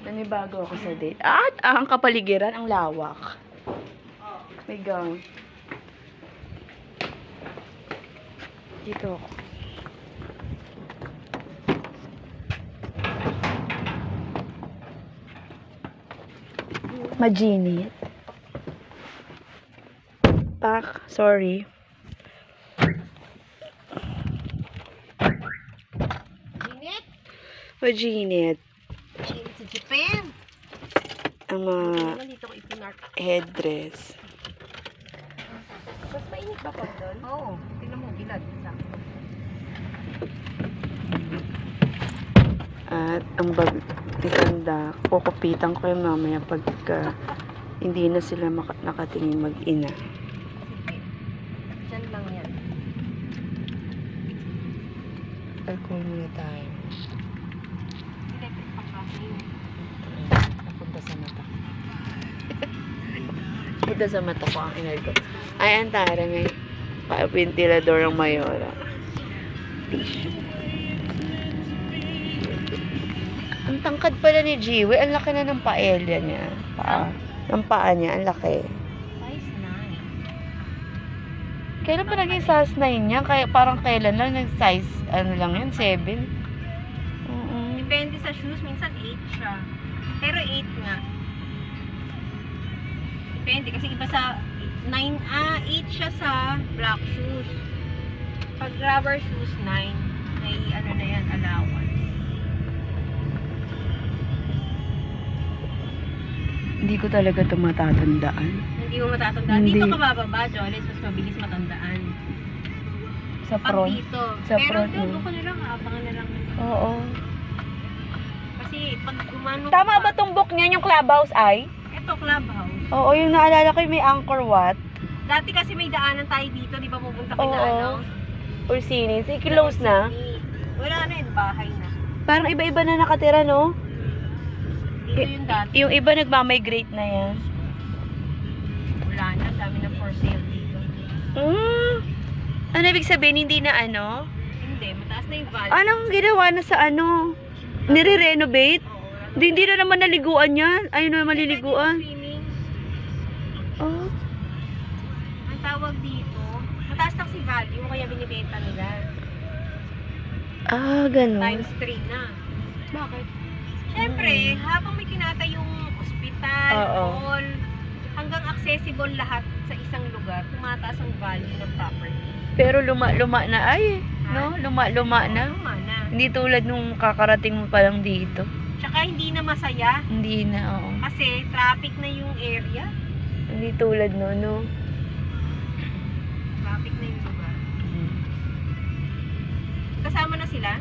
Nanibago ako sa date. At ang kapaligiran, ang lawak. My God. Dito ako. Majinit. Pak, sorry. Init? Majinit. Init sa Japan. Ang mga Dito ko ipinark. headdress. Mas mainit ba pag doon? Oo. Tingnan mo, bilad. At ang bag ni Kanda, kukupitan ko yung mamaya pagka hindi na sila nakatingin mag-ina. Sige. Diyan lang yan. Alcohol muna tayo. Electric pa kasi. Napunta sa mata ko. Punta sa mata ko ang energo. Ay, ang tara may ventilador ang mayora. Tissue. Ang tangkad pala ni Jiwi. Ang laki na ng paelya niya. Ng paa niya. Ang laki. Size 9. Kailan pa naging size 9 niya? Kaya parang kailan lang nag-size, ano lang yun, 7? Depende sa shoes. Minsan 8 siya. Pero 8 nga. Depende. Kasi iba sa 8 siya sa black shoes. Pag rubber shoes, 9. May ano na yan, allowance. Hindi ko talaga ito matatandaan. Hindi mo matatandaan. Hindi. Dito ka bababa, Jolis. Mas mabilis matandaan. Sa Pag front. dito. Sa Pero front, doon no? ko na lang, abangan na lang. Oo. Kasi pag gumano Tama ba tong book niya, yung clubhouse ay? Ito, clubhouse. Oo, yung naalala ko yung may Angkor Wat. Dati kasi may daanan tayo dito, di ba pupunta kay na Oo. ano? Orsini. Sige, close na. Wala na yun, bahay na. Parang iba-iba na nakatira, no? Dito yung dati. Yung iba nagmamigrate na yan. Wala na, dami na for sale dito. Ano ibig sabihin, hindi na ano? Hindi, mataas na yung value. Anong ginawa na sa ano? Nire-renovate? Oo, wala na. Hindi na naman naliguan yan. Ayun na maliliguan. Swimming. Oh. Ang tawag dito, mataas na si value, kaya binibenta nila. Ah, ganun. Times 3 na. Bakit? Siyempre, habang may kinata yung ospital, Oo. mall, hanggang accessible lahat sa isang lugar, tumataas ang value ng property. Pero luma-luma na ay, no? Luma-luma na. Luma na. Hindi tulad nung kakarating mo pa lang dito. Tsaka hindi na masaya Hindi na, oo. kasi traffic na yung area. Hindi tulad no, no? Traffic na yung lugar. Kasama na sila?